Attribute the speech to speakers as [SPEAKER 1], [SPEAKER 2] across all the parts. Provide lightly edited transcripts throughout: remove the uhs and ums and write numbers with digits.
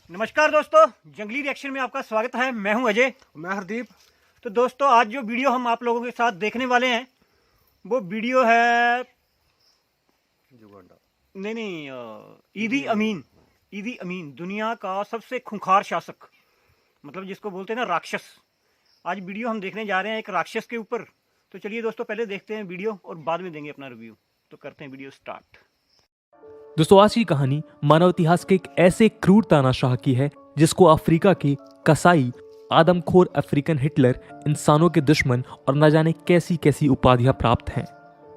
[SPEAKER 1] नमस्कार दोस्तों, जंगली रिएक्शन में आपका स्वागत है। मैं हूं अजय।
[SPEAKER 2] मैं हरदीप।
[SPEAKER 1] तो दोस्तों, आज जो वीडियो हम आप लोगों के साथ देखने वाले हैं वो वीडियो है
[SPEAKER 2] युगांडा।
[SPEAKER 1] नहीं, ईदी अमीन दुनिया का सबसे खूंखार शासक, मतलब जिसको बोलते हैं ना राक्षस। आज वीडियो हम देखने जा रहे हैं एक राक्षस के ऊपर। तो चलिए दोस्तों, पहले देखते हैं वीडियो और बाद में देंगे अपना रिव्यू। तो करते हैं वीडियो स्टार्ट।
[SPEAKER 3] दोस्तों, आज की कहानी मानव इतिहास के एक ऐसे क्रूर तानाशाह की है जिसको अफ्रीका के कसाई, आदमखोर अफ्रीकन हिटलर, इंसानों के दुश्मन और न जाने कैसी कैसी उपाधियां प्राप्त हैं।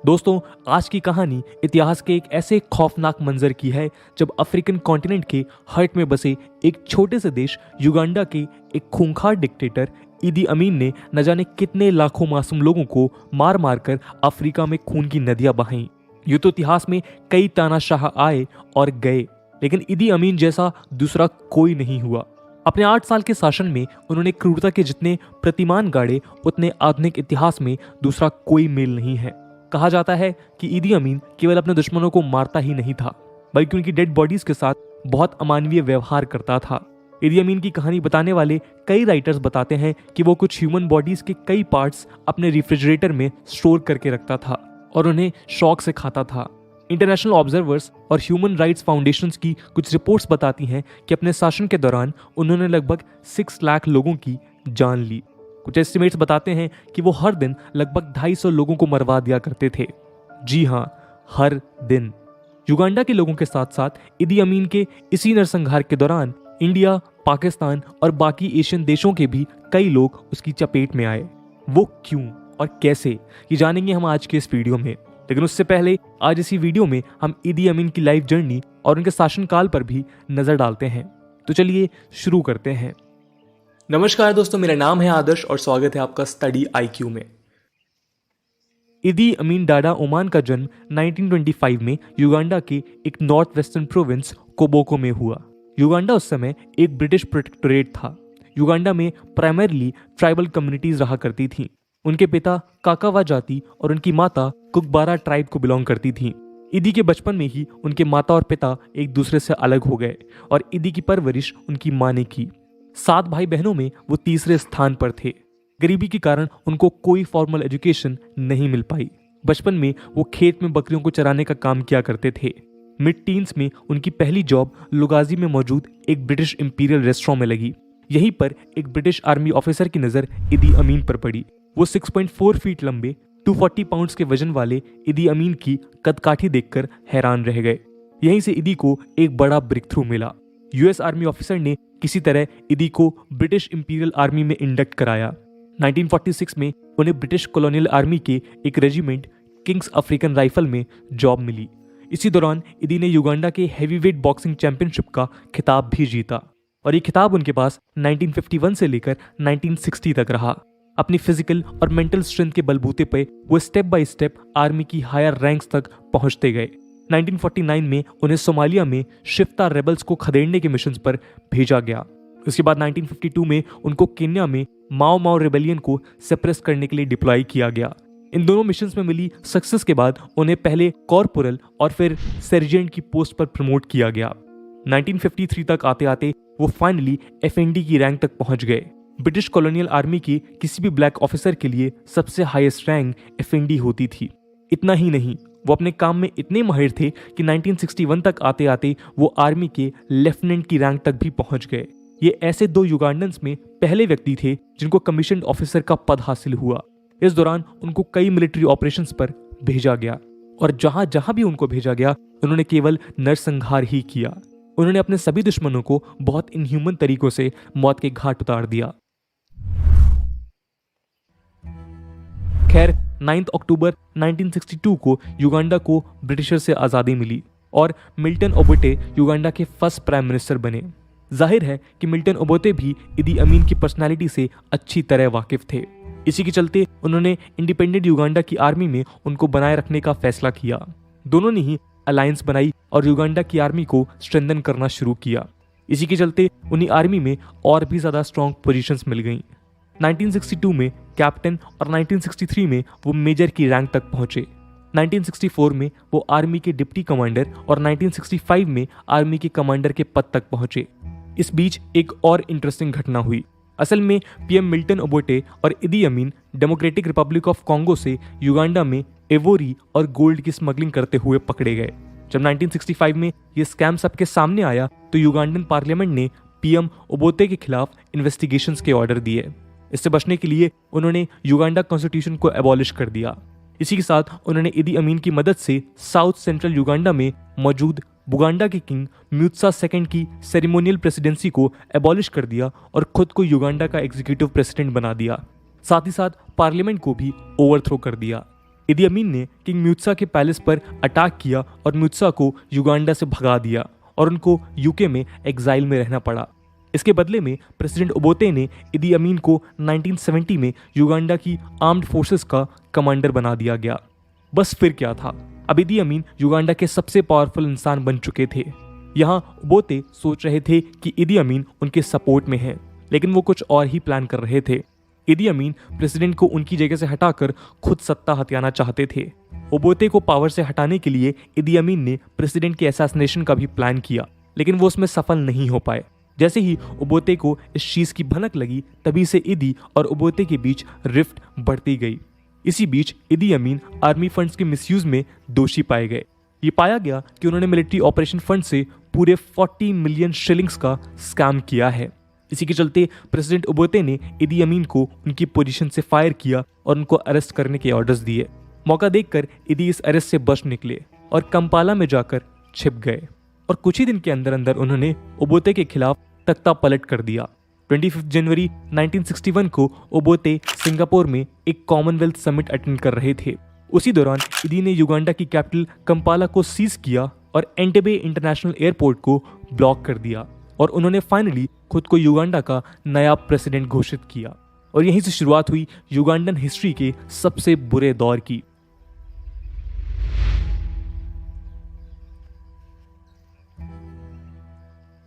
[SPEAKER 3] दोस्तों, आज की कहानी इतिहास के एक ऐसे खौफनाक मंजर की है जब अफ्रीकन कॉन्टिनेंट के हर्ट में बसे एक छोटे से देश युगांडा के एक खूंखार डिक्टेटर ईदी अमीन ने न जाने कितने लाखों मासूम लोगों को मार मार कर अफ्रीका में खून की नदियां बहाईं। यूं तो इतिहास में कई तानाशाह आए और गए, लेकिन ईदी अमीन जैसा दूसरा कोई नहीं हुआ। अपने 8 साल के शासन में उन्होंने क्रूरता के जितने प्रतिमान गाड़े, उतने आधुनिक इतिहास में दूसरा कोई मेल नहीं है। कहा जाता है कि ईदी अमीन केवल अपने दुश्मनों को मारता ही नहीं था, बल्कि उनकी डेड बॉडीज के साथ बहुत अमानवीय व्यवहार करता था। ईदी अमीन की कहानी बताने वाले कई राइटर्स बताते हैं कि वो कुछ ह्यूमन बॉडीज के कई पार्ट्स अपने रेफ्रिजरेटर में स्टोर करके रखता था और उन्हें शौक से खाता था। इंटरनेशनल ऑब्जर्वर्स और ह्यूमन राइट्स फाउंडेशंस की कुछ रिपोर्ट्स बताती हैं कि अपने शासन के दौरान उन्होंने लगभग 6 लाख लोगों की जान ली। कुछ एस्टिमेट्स बताते हैं कि वो हर दिन लगभग 250 लोगों को मरवा दिया करते थे। जी हाँ, हर दिन। युगांडा के लोगों के साथ साथ ईदी अमीन के इसी नरसंहार के दौरान इंडिया, पाकिस्तान और बाकी एशियन देशों के भी कई लोग उसकी चपेट में आए। वो क्यों और कैसे, ये जानेंगे हम आज के इस वीडियो में। लेकिन उससे पहले आज इसी वीडियो में हम ईदी अमीन की लाइफ जर्नी और उनके शासनकाल पर भी नजर डालते हैं। तो चलिए शुरू करते हैं। नमस्कार दोस्तों, मेरा नाम है आदर्श और स्वागत है आपका स्टडी आईक्यू में। ईदी अमीन डाडा ओमान का जन्म 1925 में युगांडा के एक नॉर्थ वेस्टर्न प्रोविंस कोबोको में हुआ। युगांडा उस समय एक ब्रिटिश प्रोटेक्टोरेट था। युगांडा में प्राइमरली ट्राइबल कम्युनिटीज रहा करती थीं। उनके पिता काकावा जाति और उनकी माता कुकबारा ट्राइब को बिलोंग करती थीं। ईदी के बचपन में ही उनके माता और पिता एक दूसरे से अलग हो गए और ईदी की परवरिश उनकी मां ने की। 7 भाई बहनों में वो तीसरे स्थान पर थे। गरीबी के कारण उनको कोई फॉर्मल एजुकेशन नहीं मिल पाई। बचपन में वो खेत में बकरियों को चराने का काम किया करते थे। मिड टीन्स में उनकी पहली जॉब लुगाजी में मौजूद एक ब्रिटिश इंपीरियल रेस्टोरेंट में लगी। यहीं पर एक ब्रिटिश आर्मी ऑफिसर की नजर ईदी अमीन पर पड़ी। वो 6.4 फीट लंबे, 240 पाउंड्स के वजन वाले ईदी अमीन की कदकाठी देखकर हैरान रह गए। यहीं से ईदी को एक बड़ा ब्रेक थ्रू मिला। यूएस आर्मी ऑफिसर ने किसी तरह ईदी को ब्रिटिश इंपीरियल आर्मी में इंडक्ट कराया। 1946 में उन्हें ब्रिटिश कॉलोनियल आर्मी के एक रेजिमेंट किंग्स अफ्रीकन राइफल में जॉब मिली। इसी दौरान ईदी ने युगांडा के हैवीवेट बॉक्सिंग चैंपियनशिप का खिताब भी जीता और ये खिताब उनके पास 1951 से लेकर 1960 तक रहा। अपनी फिजिकल और मेंटल स्ट्रेंथ के बलबूते पे वो स्टेप बाय स्टेप आर्मी की हायर रैंक्स तक पहुंचते गए। 1949 में उन्हें सोमालिया में शिफ्ता रेबल्स को खदेड़ने के मिशन पर भेजा गया। उसके बाद 1952 में उनको केन्या में माओ माओ रिबेलियन को सप्रेस करने के लिए डिप्लॉय किया गया। इन दोनों मिशंस में मिली सक्सेस के बाद उन्हें पहले कॉर्पोरल और फिर सर्जेंट की पोस्ट पर प्रमोट किया गया। 1953 तक आते आते वो फाइनली एफएनडी की रैंक तक पहुंच गए। ब्रिटिश कॉलोनियल आर्मी की किसी भी ब्लैक ऑफिसर के लिए सबसे हाईएस्ट रैंक एफएनडी होती थी। इतना ही नहीं, वो अपने काम में इतने माहिर थे कि 1961 तक आते आते वो आर्मी के लेफ्टिनेंट की रैंक तक भी पहुंच गए। ये ऐसे 2 युगांडन्स में पहले व्यक्ति थे जिनको कमीशन ऑफिसर का पद हासिल हुआ। इस दौरान उनको कई मिलिट्री ऑपरेशंस पर भेजा गया और जहां जहां भी उनको भेजा गया उन्होंने केवल नरसंहार ही किया। उन्होंने अपने सभी दुश्मनों को बहुत इनह्यूमन तरीकों से मौत के घाट उतार दिया। खैर, 9 अक्टूबर 1962 को युगांडा को ब्रिटिशर से आज़ादी मिली और मिल्टन ओबोटे युगांडा के फर्स्ट प्राइम मिनिस्टर बने। जाहिर है कि मिल्टन ओबोटे भी ईदी अमीन की पर्सनालिटी से अच्छी तरह वाकिफ थे। इसी के चलते उन्होंने इंडिपेंडेंट युगांडा की आर्मी में उनको बनाए रखने का फैसला किया। दोनों ने ही अलायंस बनाई और युगांडा की आर्मी को स्ट्रेंथन करना शुरू किया। इसी के चलते उन्हीं आर्मी में और भी ज्यादा स्ट्रॉन्ग पोजीशंस मिल गईं। 1962 में कैप्टन और 1963 में वो मेजर की रैंक तक पहुंचे। 1964 में वो आर्मी के डिप्टी कमांडर और 1965 में आर्मी के कमांडर के पद तक पहुंचे। इस बीच एक और इंटरेस्टिंग घटना हुई। असल में पीएम मिल्टन ओबोटे और इदी अमीन डेमोक्रेटिक रिपब्लिक ऑफ कॉन्गो से युगांडा में एवोरी और गोल्ड की स्मगलिंग करते हुए पकड़े गए। जब 1965 में ये स्कैम सबके सामने आया तो युगांडन पार्लियामेंट ने पीएम ओबोटे के खिलाफ इन्वेस्टिगेशंस के ऑर्डर दिए। इससे बचने के लिए उन्होंने युगांडा कॉन्स्टिट्यूशन को एबॉलिश कर दिया। इसी के साथ उन्होंने इदी अमीन की मदद से साउथ सेंट्रल युगांडा में मौजूद बुगांडा के किंग म्यूत्सा सेकंड की सेरेमोनियल प्रेसिडेंसी को एबॉलिश कर दिया और खुद को युगांडा का एग्जीक्यूटिव प्रेसिडेंट बना दिया। साथ ही साथ पार्लियामेंट को भी ओवरथ्रो कर दिया। इदी अमीन ने किंग म्यूत्सा के पैलेस पर अटैक किया और म्यूत्सा को युगांडा से भगा दिया और उनको यूके में एग्जाइल में रहना पड़ा। इसके बदले में प्रेसिडेंट ओबोटे ने इदी अमीन को 1970 में युगांडा की आर्म्ड फोर्सेस का कमांडर बना दिया गया। बस फिर क्या था, अब इदी अमीन युगांडा के सबसे पावरफुल इंसान बन चुके थे। यहाँ ओबोटे सोच रहे थे कि इदी अमीन उनके सपोर्ट में है, लेकिन वो कुछ और ही प्लान कर रहे थे। इदी अमीन प्रेसिडेंट को उनकी जगह से हटाकर खुद सत्ता हथियाना चाहते थे। ओबोटे को पावर से हटाने के लिए इदी अमीन ने प्रेसिडेंट के असैसिनेशन का भी प्लान किया, लेकिन वो उसमें सफल नहीं हो पाए। जैसे ही ओबोटे को इस चीज की भनक लगी, तभी से इदी और ओबोटे के बीच रिफ्ट बढ़ती गई। इसी बीच इदी अमीन आर्मी फंड्स के मिसयूज में दोषी पाए गए। ये पाया गया कि उन्होंने मिलिट्री ऑपरेशन फंड से पूरे 40 मिलियन शिलिंग्स का स्कैम किया है। इसी के चलते प्रेसिडेंट ओबोटे ने इदी अमीन को उनकी पोजीशन से फायर किया और उनको अरेस्ट करने के ऑर्डर्स दिए। मौका देखकर इदी इस अरेस्ट से बच निकले और कंपाला में जाकर छिप गए और कुछ ही दिन के अंदर अंदर उन्होंने ओबोटे के खिलाफ तख्ता पलट कर दिया। 25 जनवरी 1961 को ओबोटे सिंगापुर में एक कॉमनवेल्थ समिट अटेंड कर रहे थे। उसी दौरान इदी ने युगांडा की कैपिटल कंपाला को सीज किया और एंटेबे इंटरनेशनल एयरपोर्ट को ब्लॉक कर दिया और उन्होंने फाइनली खुद को युगांडा का नया प्रेसिडेंट घोषित किया। और यहीं से शुरुआत हुई युगांडन हिस्ट्री के सबसे बुरे दौर की।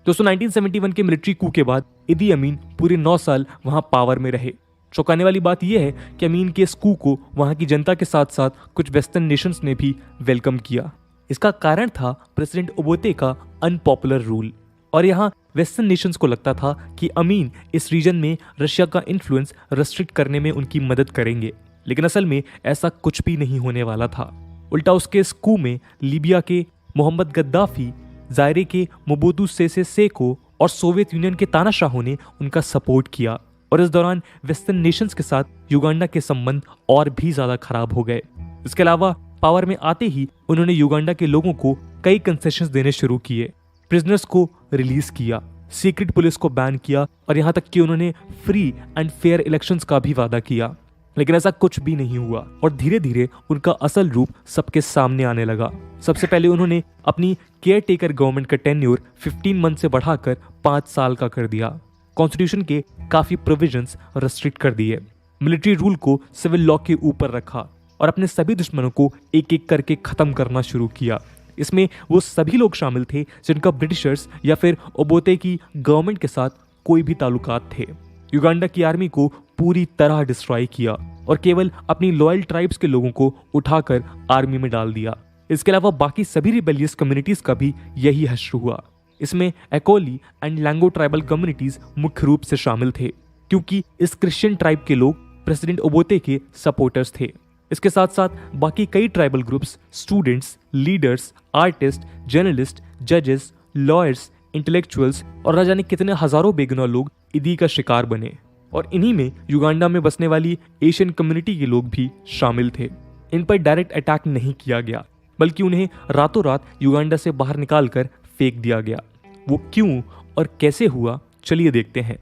[SPEAKER 3] दोस्तों 1971 के मिलिट्री कू के बाद इदी अमीन पूरे 9 साल वहां पावर में रहे। चौंकाने वाली बात यह है कि अमीन के इस कू को वहां की जनता के साथ साथ कुछ वेस्टर्न नेशंस ने भी वेलकम किया। इसका कारण था प्रेसिडेंट ओबोटे का अनपॉपुलर रूल। और यहाँ वेस्टर्न नेशंस को लगता था कि अमीन इस रीजन में रशिया का इन्फ्लुएंस रेस्ट्रिक्ट करने में उनकी मदद करेंगे, लेकिन असल में ऐसा कुछ भी नहीं होने वाला था। उल्टा उसके इस कू में लीबिया के मोहम्मद गद्दाफी, जायरे के मोबुतु सेसे सेको और सोवियत यूनियन के तानाशाहों ने उनका सपोर्ट किया और इस दौरान वेस्टर्न नेशंस के साथ युगांडा के संबंध और भी ज्यादा खराब हो गए। इसके अलावा पावर में आते ही उन्होंने युगांडा के लोगों को कई कंसेशंस देने शुरू किए, प्रिजनर्स को रिलीज किया, सीक्रेट पुलिस को बैन किया और यहाँ तक कि उन्होंने फ्री एंड फेयर इलेक्शंस का भी वादा किया। लेकिन ऐसा कुछ भी नहीं हुआ और धीरे धीरे उनका असल रूप सबके सामने आने लगा। सबसे पहले उन्होंने अपनी केयर टेकर गवर्नमेंट का टेन्योर 15 मंथ से बढ़ाकर 5 साल का कर दिया। कॉन्स्टिट्यूशन के काफी प्रोविजंस रेस्ट्रिक्ट कर दिए, मिलिट्री रूल को सिविल लॉ के ऊपर रखा और अपने सभी दुश्मनों को एक एक करके खत्म करना शुरू किया। इसमें वो सभी लोग शामिल थे जिनका ब्रिटिशर्स या फिर ओबोटे की गवर्नमेंट के साथ कोई भी ताल्लुकात थे। युगांडा की आर्मी को पूरी तरह डिस्ट्रॉय किया और केवल अपनी लॉयल ट्राइब्स के लोगों को उठाकर आर्मी में डाल दिया। इसके अलावा बाकी सभी रिबेलियस कम्युनिटीज का भी यही हश्र हुआ। इसमें एकोली एंड लैंगो ट्राइबल कम्युनिटीज मुख्य रूप से शामिल थे, क्योंकि इस क्रिश्चियन ट्राइब के लोग प्रेसिडेंट ओबोटे के सपोर्टर्स थे। इसके साथ साथ बाकी कई tribal groups, students, leaders, artist, journalist, जजेस, लॉयर्स, इंटेलेक्चुअल्स और न जाने कितने हजारों बेगुनाह लोग इदी का शिकार बने। और इन्हीं में युगांडा में बसने वाली एशियन कम्युनिटी के लोग भी शामिल थे। इन पर डायरेक्ट अटैक नहीं किया गया, बल्कि उन्हें रातों रात युगांडा से बाहर निकालकर फेंक दिया गया। वो क्यों और कैसे हुआ, चलिए देखते हैं।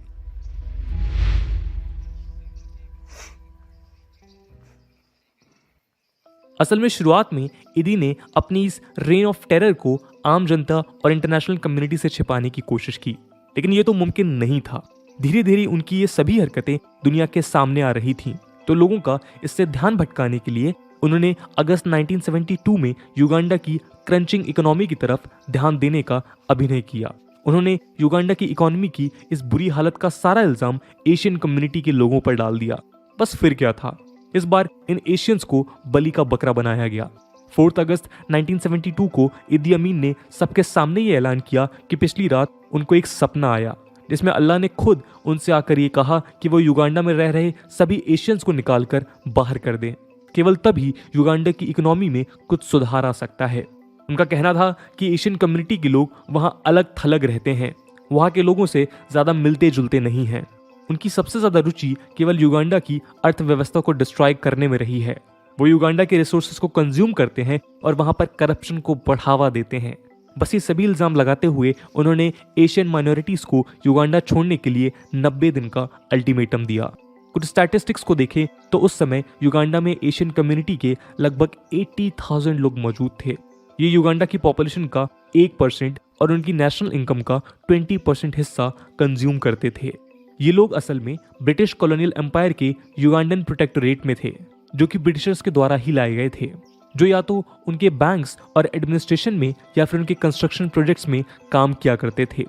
[SPEAKER 3] असल में शुरुआत में इदी ने अपनी इस रेन ऑफ टेरर को आम जनता और इंटरनेशनल कम्युनिटी से छिपाने की कोशिश की, लेकिन ये तो मुमकिन नहीं था। धीरे धीरे उनकी ये सभी हरकतें दुनिया के सामने आ रही थीं, तो लोगों का इससे ध्यान भटकाने के लिए उन्होंने अगस्त 1972 में युगांडा की क्रंचिंग इकोनॉमी की तरफ ध्यान देने का अभिनय किया। उन्होंने युगांडा की इकोनॉमी की इस बुरी हालत का सारा इल्जाम एशियन कम्युनिटी के लोगों पर डाल दिया। बस फिर क्या था, इस बार इन एशियंस को बलि का बकरा बनाया गया। 4 अगस्त 1972 को इदी अमीन ने सबके सामने ये ऐलान किया कि पिछली रात उनको एक सपना आया जिसमें अल्लाह ने खुद उनसे आकर ये कहा कि वो युगांडा में रह रहे सभी एशियंस को निकालकर बाहर कर दें। केवल तभी युगांडा की इकोनॉमी में कुछ सुधार आ सकता है। उनका कहना था कि एशियन कम्युनिटी के लोग वहाँ अलग थलग रहते हैं, वहाँ के लोगों से ज़्यादा मिलते जुलते नहीं हैं। उनकी सबसे ज़्यादा रुचि केवल युगांडा की अर्थव्यवस्था को डिस्ट्रॉय करने में रही है। वो युगांडा के रिसोर्सेज को कंज्यूम करते हैं और वहाँ पर करप्शन को बढ़ावा देते हैं। बस ये सभी इल्ज़ाम लगाते हुए उन्होंने एशियन माइनॉरिटीज़ को युगांडा छोड़ने के लिए 90 दिन का अल्टीमेटम दिया। कुछ स्टैटिस्टिक्स को देखें तो उस समय युगांडा में एशियन कम्युनिटी के लगभग 80,000 लोग मौजूद थे। ये युगांडा की पॉपुलेशन का 1% और उनकी नेशनल इनकम का 20% हिस्सा कंज्यूम करते थे। ये लोग असल में ब्रिटिश कॉलोनियल एम्पायर के युगांडन प्रोटेक्टोरेट में थे, जो कि ब्रिटिशर्स के द्वारा ही लाए गए थे, जो या तो उनके बैंक्स और एडमिनिस्ट्रेशन में या फिर उनके कंस्ट्रक्शन प्रोजेक्ट्स में काम किया करते थे।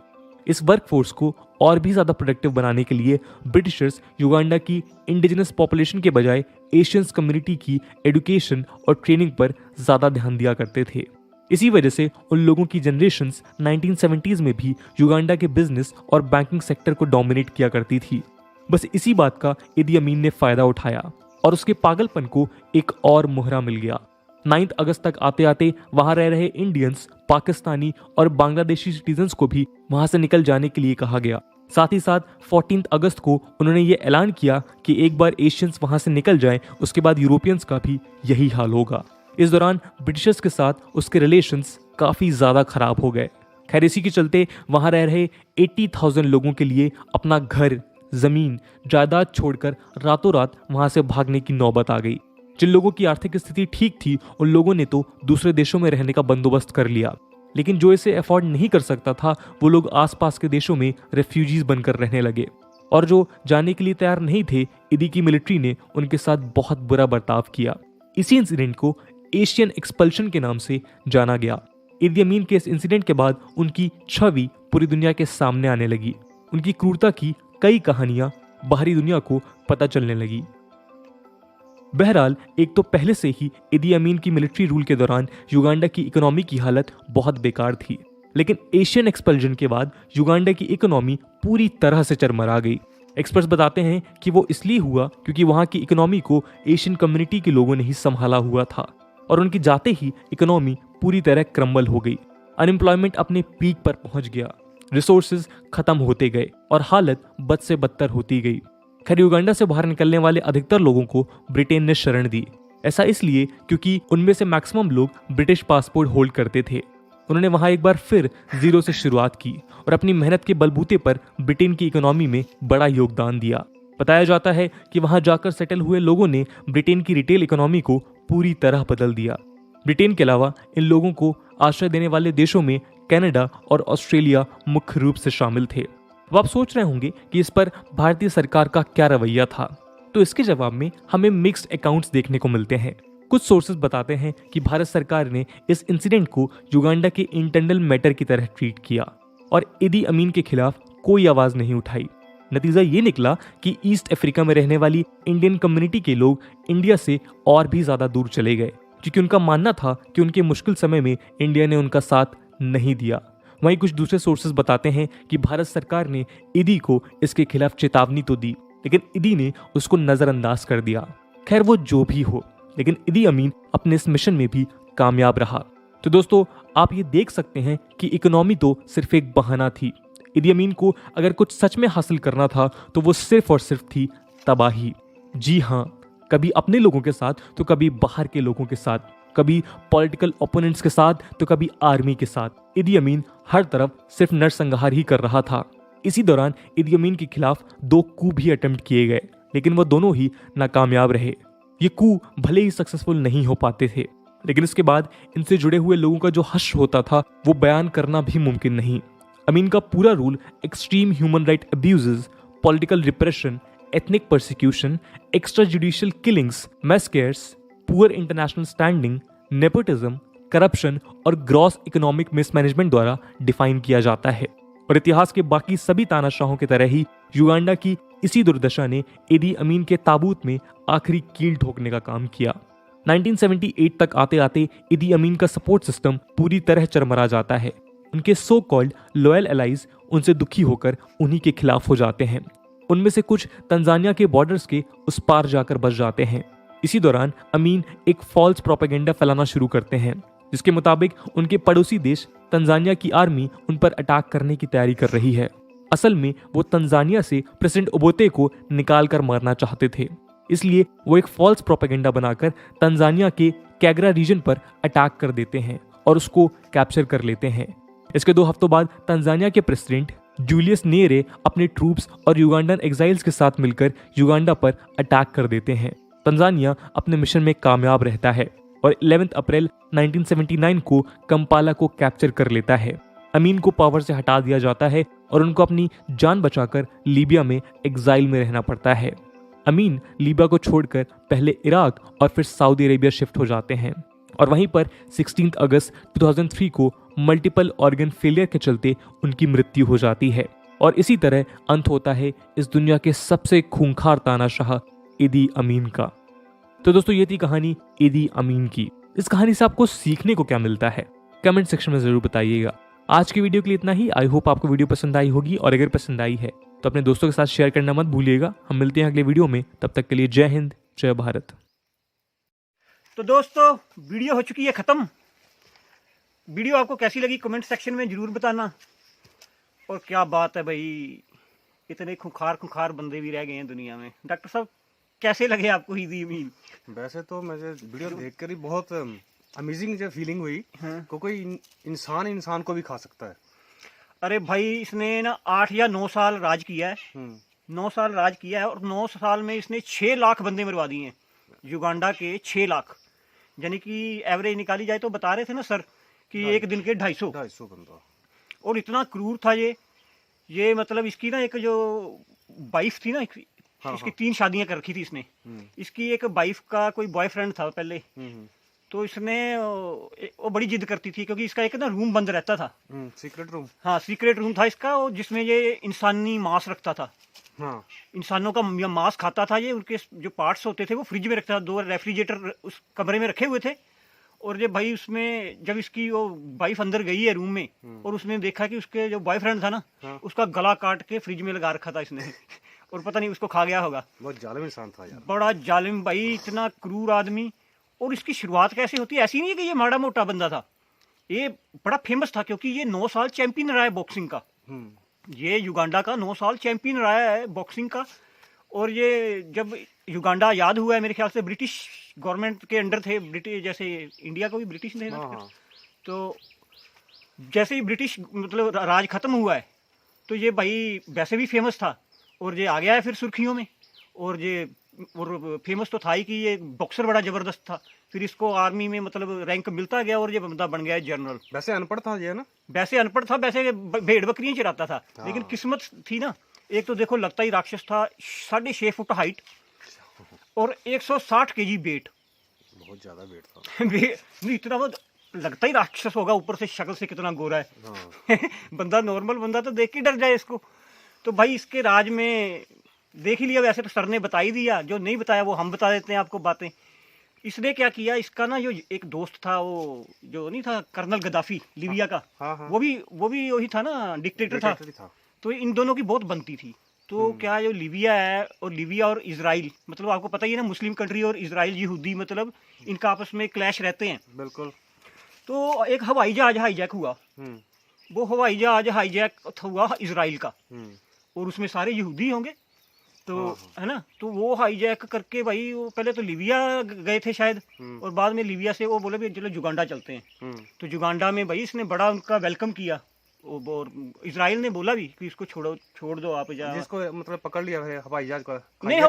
[SPEAKER 3] इस वर्कफोर्स को और भी ज़्यादा प्रोडक्टिव बनाने के लिए ब्रिटिशर्स युगांडा की इंडिजिनस पॉपुलेशन के बजाय एशियंस कम्युनिटी की एजुकेशन और ट्रेनिंग पर ज़्यादा ध्यान दिया करते थे। इसी वजह से उन लोगों की जनरेशन्स 1970s में भी युगांडा के बिजनेस और बैंकिंग सेक्टर को डोमिनेट किया करती थी। बस इसी बात का इदी अमीन ने फायदा उठाया और उसके पागलपन को एक और मोहरा मिल गया। 9 अगस्त तक आते आते वहां रह रहे इंडियंस, पाकिस्तानी और बांग्लादेशी सिटीजन्स को भी वहां से निकल जाने के लिए कहा गया। साथ ही साथ 14 अगस्त को उन्होंने ये ऐलान किया कि एक बार एशियंस वहां से निकल जाएं, उसके बाद यूरोपियंस का भी यही हाल होगा। इस दौरान ब्रिटिशर्स के साथ उसके रिलेशंस काफी ज्यादा खराब हो गए। खैर, इसी के चलते वहां रह रहे 80,000 लोगों के लिए अपना घर, जमीन, जायदाद छोड़कर रातों रात वहां से भागने की नौबत आ गई। जिन लोगों की आर्थिक स्थिति ठीक थी उन लोगों ने तो दूसरे देशों में रहने का बंदोबस्त कर लिया, लेकिन जो इसे अफोर्ड नहीं कर सकता था वो लोग आसपास के देशों में रेफ्यूजीज बनकर रहने लगे। और जो जाने के लिए तैयार नहीं थे, इदी की मिलिट्री ने उनके साथ बहुत बुरा बर्ताव किया। इसी इंसिडेंट को एशियन एक्सपल्शन के नाम से जाना गया। इदी अमीन के इस इंसिडेंट के बाद उनकी छवि पूरी दुनिया के सामने आने लगी। उनकी क्रूरता की कई कहानियां बाहरी दुनिया को पता चलने लगी। बहरहाल, एक तो पहले से ही इदी अमीन की मिलिट्री रूल के दौरान युगांडा की इकोनॉमी की हालत बहुत बेकार थी, लेकिन एशियन एक्सपल्जन के बाद युगांडा की इकोनॉमी पूरी तरह से चरमरा गई। एक्सपर्ट्स बताते हैं कि वो इसलिए हुआ क्योंकि वहां की इकोनॉमी को एशियन कम्युनिटी के लोगों ने ही संभाला हुआ था और उनकी जाते ही इकोनॉमी पूरी तरह क्रम्बल हो गई। अनएम्प्लॉयमेंट अपने पीक पर पहुंच गया, रिसोर्सेज खत्म होते गए और हालत बद से बदतर होती गई। खैर, युगांडा से बाहर निकलने वाले अधिकतर लोगों को ब्रिटेन ने शरण दी। ऐसा इसलिए क्योंकि उनमें से मैक्सिमम लोग ब्रिटिश पासपोर्ट होल्ड करते थे। उन्होंने वहां एक बार फिर जीरो से शुरुआत की और अपनी मेहनत के बलबूते पर ब्रिटेन की इकोनॉमी में बड़ा योगदान दिया। बताया जाता है कि वहां जाकर सेटल हुए लोगों ने ब्रिटेन की रिटेल इकोनॉमी को पूरी तरह बदल दिया। ब्रिटेन के अलावा इन लोगों को आश्रय देने वाले देशों में कनाडा और ऑस्ट्रेलिया मुख्य रूप से शामिल थे। अब आप सोच रहे होंगे कि इस पर भारतीय सरकार का क्या रवैया था, तो इसके जवाब में हमें मिक्स्ड अकाउंट्स देखने को मिलते हैं। कुछ सोर्सेज बताते हैं कि भारत सरकार ने इस इंसिडेंट को युगांडा के इंटरनल मैटर की तरह ट्रीट किया और इदी अमीन के खिलाफ कोई आवाज नहीं उठाई। नतीजा ये निकला कि ईस्ट अफ्रीका में रहने वाली इंडियन कम्युनिटी के लोग इंडिया से और भी ज्यादा दूर चले गए, क्योंकि उनका मानना था कि उनके मुश्किल समय में इंडिया ने उनका साथ नहीं दिया। वहीं कुछ दूसरे सोर्सेज बताते हैं कि भारत सरकार ने इदी को इसके खिलाफ चेतावनी तो दी, लेकिन इदी ने उसको नजरअंदाज कर दिया। खैर, वो जो भी हो, लेकिन इदी अमीन अपने इस मिशन में भी कामयाब रहा। तो दोस्तों, आप ये देख सकते हैं कि इकोनॉमी तो सिर्फ एक बहाना थी। इदी अमीन को अगर कुछ सच में हासिल करना था तो वो सिर्फ और सिर्फ थी तबाही। जी हाँ, कभी अपने लोगों के साथ तो कभी बाहर के लोगों के साथ, कभी पॉलिटिकल ओपोनेंट्स के साथ तो कभी आर्मी के साथ। इदी अमीन हर तरफ सिर्फ नरसंहार ही कर रहा था। इसी दौरान इदी अमीन के खिलाफ 2 कू भी अटेम्प्ट किए गए, लेकिन वो दोनों ही नाकामयाब रहे। ये कू भले ही सक्सेसफुल नहीं हो पाते थे, लेकिन इसके बाद इनसे जुड़े हुए लोगों का जो हश्र होता था वो बयान करना भी मुमकिन नहीं। अमीन का पूरा rule extreme human right abuses, political repression, ethnic persecution, extra judicial killings, massacres, poor international standing, nepotism, corruption और ग्रॉस इकोनॉमिक मिसमैनेजमेंट द्वारा डिफाइन किया जाता है। और इतिहास के बाकी सभी तानाशाहों की तरह ही युगांडा की इसी दुर्दशा ने इदी अमीन के ताबूत में आखिरी कील ठोकने का काम किया। 1978 तक आते आते इदी अमीन का सपोर्ट सिस्टम पूरी तरह चरमरा जाता है। उनके सो कॉल्ड लॉयल एलाइज उनसे दुखी होकर उन्हीं के खिलाफ हो जाते हैं। उनमें से कुछ तंजानिया के बॉर्डर्स के उस पार जाकर बच जाते हैं। इसी दौरान अमीन एक फॉल्स प्रोपेगेंडा फैलाना शुरू करते हैं, जिसके मुताबिक उनके पड़ोसी देश तंजानिया की आर्मी उन पर अटैक करने की तैयारी कर रही है। असल में वो तंजानिया से प्रेसिडेंट ओबोते को निकाल कर मारना चाहते थे, इसलिए वो एक फॉल्स प्रोपेगेंडा बनाकर तंजानिया के कैगरा रीजन पर अटैक कर देते हैं और उसको कैप्चर कर लेते हैं। इसके 2 हफ्तों बाद तंजानिया के प्रेसिडेंट जूलियस नेरे अपने ट्रूप्स और युगांडन एग्जाइल्स के साथ मिलकर युगांडा पर अटैक कर देते हैं। तंजानिया अपने मिशन में कामयाब रहता है और 11 अप्रैल 1979 को कंपाला को कैप्चर कर लेता है। अमीन को पावर से हटा दिया जाता है और उनको अपनी जान बचाकर लीबिया में एग्जाइल में रहना पड़ता है। अमीन लीबिया को छोड़कर पहले इराक और फिर सऊदी अरेबिया शिफ्ट हो जाते हैं और वहीं पर 16 अगस्त 2003 को मल्टीपल ऑर्गन फेलियर के चलते उनकी मृत्यु हो जाती है और इसी तरह अंत होता है इस दुनिया के सबसे खूंखार तानाशाह इदी अमीन का। तो दोस्तों ये थी कहानी इदी अमीन की। इस कहानी से आपको सीखने को क्या मिलता है कमेंट सेक्शन में जरूर बताइएगा। आज की वीडियो के लिए इतना ही। आई होप आपको वीडियो पसंद आई होगी और अगर पसंद आई है तो अपने दोस्तों के साथ शेयर करना मत भूलिएगा। हम मिलते हैं अगले वीडियो में, तब तक के लिए जय हिंद जय भारत।
[SPEAKER 1] तो दोस्तों वीडियो हो चुकी है ख़त्म। वीडियो आपको कैसी लगी कमेंट सेक्शन में ज़रूर बताना। और क्या बात है भाई, इतने खुंखार बंदे भी रह गए हैं दुनिया में। डॉक्टर साहब कैसे लगे आपको इदी अमीन?
[SPEAKER 2] वैसे तो मुझे वीडियो देखकर ही बहुत अमेजिंग जो फीलिंग हुई।
[SPEAKER 1] हाँ।
[SPEAKER 2] कोई इंसान को भी खा सकता है।
[SPEAKER 1] अरे भाई इसने ना 8 या 9 साल राज किया है। 9 साल राज किया है और 9 साल में इसने 6 लाख बंदे मरवा दिए हैं। युगांडा के 6 लाख, यानी कि एवरेज निकाली जाए तो बता रहे थे ना सर कि एक दिन के 250
[SPEAKER 2] बंदा।
[SPEAKER 1] और इतना क्रूर था ये मतलब इसकी ना एक जो वाइफ थी ना, इसकी 3 शादियां कर रखी थी इसने। इसकी एक वाइफ का कोई बॉयफ्रेंड था पहले, तो इसने वो बड़ी जिद करती थी क्योंकि इसका एक ना रूम बंद रहता था।
[SPEAKER 2] Secret room.
[SPEAKER 1] हाँ सीक्रेट रूम था इसका, जिसमें ये इंसानी मांस रखता था।
[SPEAKER 2] हाँ।
[SPEAKER 1] इंसानों का मांस खाता था ये। उनके जो पार्ट्स होते थे वो फ्रिज में रखता था। 2 रेफ्रिजरेटर उस कमरे में रखे हुए थे। और ये भाई उसमें जब इसकी वो वाइफ अंदर गई है रूम में और उसने देखा कि उसके जो बॉयफ्रेंड था ना, उसका गला काट के फ्रिज में लगा रखा था इसने और पता नहीं उसको खा गया होगा।
[SPEAKER 2] बहुत जालिम इंसान था यार।
[SPEAKER 1] बड़ा जालिम भाई, इतना क्रूर आदमी। और इसकी शुरुआत कैसे होती है? ऐसी नहीं है कि ये माड़ा मोटा बंदा था, ये बड़ा फेमस था क्योंकि ये 9 साल चैंपियन रहा है बॉक्सिंग का। ये युगांडा का 9 साल चैंपियन रहा है बॉक्सिंग का। और ये जब युगांडा आज़ाद हुआ है मेरे ख्याल से ब्रिटिश गवर्नमेंट के अंडर थे। ब्रिटिश जैसे इंडिया को भी ब्रिटिश ने ना, तो जैसे ही ब्रिटिश मतलब राज खत्म हुआ है तो ये भाई वैसे भी फेमस था और ये आ गया है फिर सुर्खियों में। और फेमस तो था ही कि ये बॉक्सर बड़ा ज़बरदस्त था। फिर इसको आर्मी में मतलब रैंक मिलता गया और ये बंदा बन गया जनरल।
[SPEAKER 2] वैसे अनपढ़ था ये ना?
[SPEAKER 1] वैसे अनपढ़ था, वैसे भेड़ बकरियां चराता था। लेकिन किस्मत थी ना, एक तो देखो लगता ही राक्षस था। 6.5 फुट हाइट और 160 केजी वेट।
[SPEAKER 2] बहुत ज्यादा वेट था।
[SPEAKER 1] नहीं इतना वो लगता ही राक्षस होगा, ऊपर से शक्ल से कितना गोरा है। बंदा नॉर्मल बंदा तो देख के डर जाए इसको। तो भाई इसके राज में देख ही लिया। वैसे तो सर ने बता ही दिया, जो नहीं बताया वो हम बता देते हैं आपको बातें। इसने क्या किया, इसका ना जो एक दोस्त था, वो जो नहीं था कर्नल गद्दाफी लीबिया का। वो भी वही था ना, डिक्टेटर था। तो इन दोनों की बहुत बनती थी। तो क्या जो लीबिया है और लीबिया और इजराइल, मतलब आपको पता ही है ना, मुस्लिम कंट्री और इजराइल यहूदी, मतलब इनका आपस में क्लैश रहते हैं।
[SPEAKER 2] बिल्कुल।
[SPEAKER 1] तो एक हवाई जहाज हाईजैक हुआ। वो हवाई जहाज हाईजैक हुआ इजराइल का और उसमें सारे यहूदी होंगे तो है ना। तो वो हाईजैक करके भाई वो पहले तो लीबिया गए थे शायद, और बाद में लीबिया से वो बोले भी चलो युगांडा चलते हैं। तो युगांडा में भाई इसने बड़ा उनका वेलकम किया। और इजराइल ने बोला भी कि इसको छोड़ दो आप।
[SPEAKER 2] जिसको मतलब पकड़ लिया है हवाई जहाज को।
[SPEAKER 1] नहीं,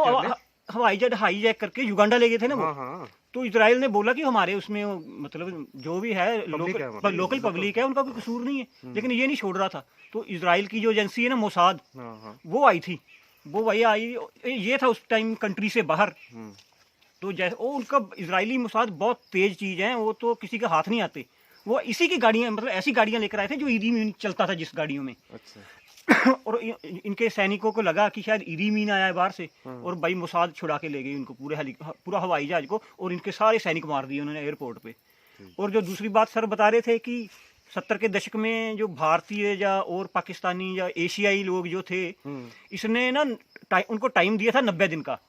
[SPEAKER 1] हवाई जहाज हाईजैक करके युगांडा ले गए थे ना वो। तो इजराइल ने बोला कि हमारे उसमें मतलब जो भी है लोकल पब्लिक है, उनका कोई कसूर नहीं है। लेकिन ये नहीं छोड़ रहा था। तो इजराइल की जो एजेंसी है ना मोसाद, वो आई थी। वो भाई आई, ये था उस टाइम कंट्री से बाहर। तो जैसे वो उनका इजरायली मोसाद बहुत तेज चीज है, वो तो किसी के हाथ नहीं आते। वो इसी की गाड़ियां, मतलब ऐसी गाड़ियां लेकर आए थे जो ईदी में चलता था, जिस गाड़ियों में। अच्छा। और इनके सैनिकों को लगा कि शायद ईदी मीन आया है बाहर से, और भाई मोसाद छुड़ा के ले गई उनको, पूरा हवाई जहाज को, और इनके सारे सैनिक मार दिए उन्होंने एयरपोर्ट पे। और जो दूसरी बात सर बता रहे थे कि 70 के दशक में जो भारतीय या और पाकिस्तानी या एशियाई लोग जो थे, इसने ना उनको टाइम दिया था 90 दिन का।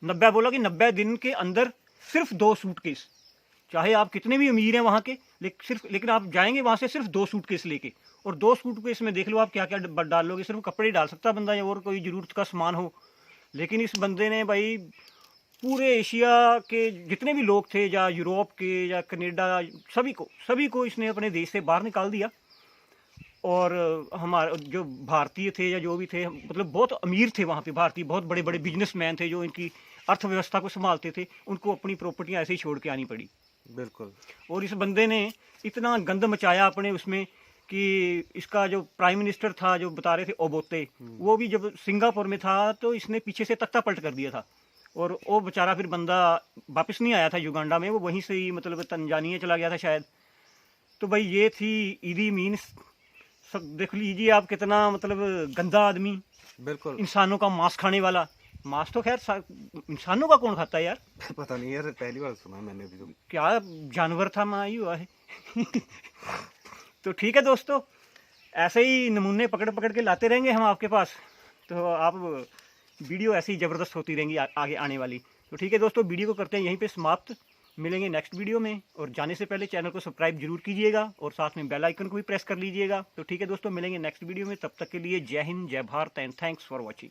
[SPEAKER 1] 90 बोला कि 90 दिन के अंदर सिर्फ 2 सूटकेस, चाहे आप कितने भी अमीर हैं वहाँ के, लेकिन आप जाएंगे वहाँ से सिर्फ 2 सूटकेस लेके, और 2 सूटकेस में देख लो आप क्या क्या डाल लोगे। सिर्फ कपड़े ही डाल सकता बंदा या और कोई ज़रूरत का सामान हो। लेकिन इस बंदे ने भाई पूरे एशिया के जितने भी लोग थे, या यूरोप के या कनाडा, सभी को इसने अपने देश से बाहर निकाल दिया। और हमारे जो भारतीय थे या जो भी थे, मतलब बहुत अमीर थे वहाँ पे भारतीय, बहुत बड़े बड़े बिजनेसमैन थे जो इनकी अर्थव्यवस्था को संभालते थे, उनको अपनी प्रॉपर्टियाँ ऐसे ही छोड़ के आनी पड़ी।
[SPEAKER 2] बिल्कुल।
[SPEAKER 1] और इस बंदे ने इतना गंद मचाया अपने उसमें कि इसका जो प्राइम मिनिस्टर था, जो बता रहे थे ओबोते, वो भी जब सिंगापुर में था तो इसने पीछे से तख्ता पलट कर दिया था, और वो बेचारा फिर बंदा वापस नहीं आया था युगांडा में, वो वहीं से ही मतलब तंजानिया चला गया था शायद। तो भाई ये थी ईदी मीन। सब देख लीजिए आप, कितना मतलब गंदा आदमी,
[SPEAKER 2] बिल्कुल।
[SPEAKER 1] इंसानों का मांस खाने वाला। मांस तो खैर इंसानों का कौन खाता है यार?
[SPEAKER 2] पता नहीं यार, पहली बार सुना मैंने भी। तो
[SPEAKER 1] क्या जानवर था, माँ ही हुआ है। तो ठीक है दोस्तों, ऐसे ही नमूने पकड़ पकड़ के लाते रहेंगे हम आपके पास, तो आप वीडियो ऐसी ज़बरदस्त होती रहेंगी आगे आने वाली। तो ठीक है दोस्तों, वीडियो को करते हैं यहीं पे समाप्त। मिलेंगे नेक्स्ट वीडियो में, और जाने से पहले चैनल को सब्सक्राइब जरूर कीजिएगा, और साथ में बेल आइकन को भी प्रेस कर लीजिएगा। तो ठीक है दोस्तों, मिलेंगे नेक्स्ट वीडियो में, तब तक के लिए जय हिंद, जय Bharat and thanks for watching.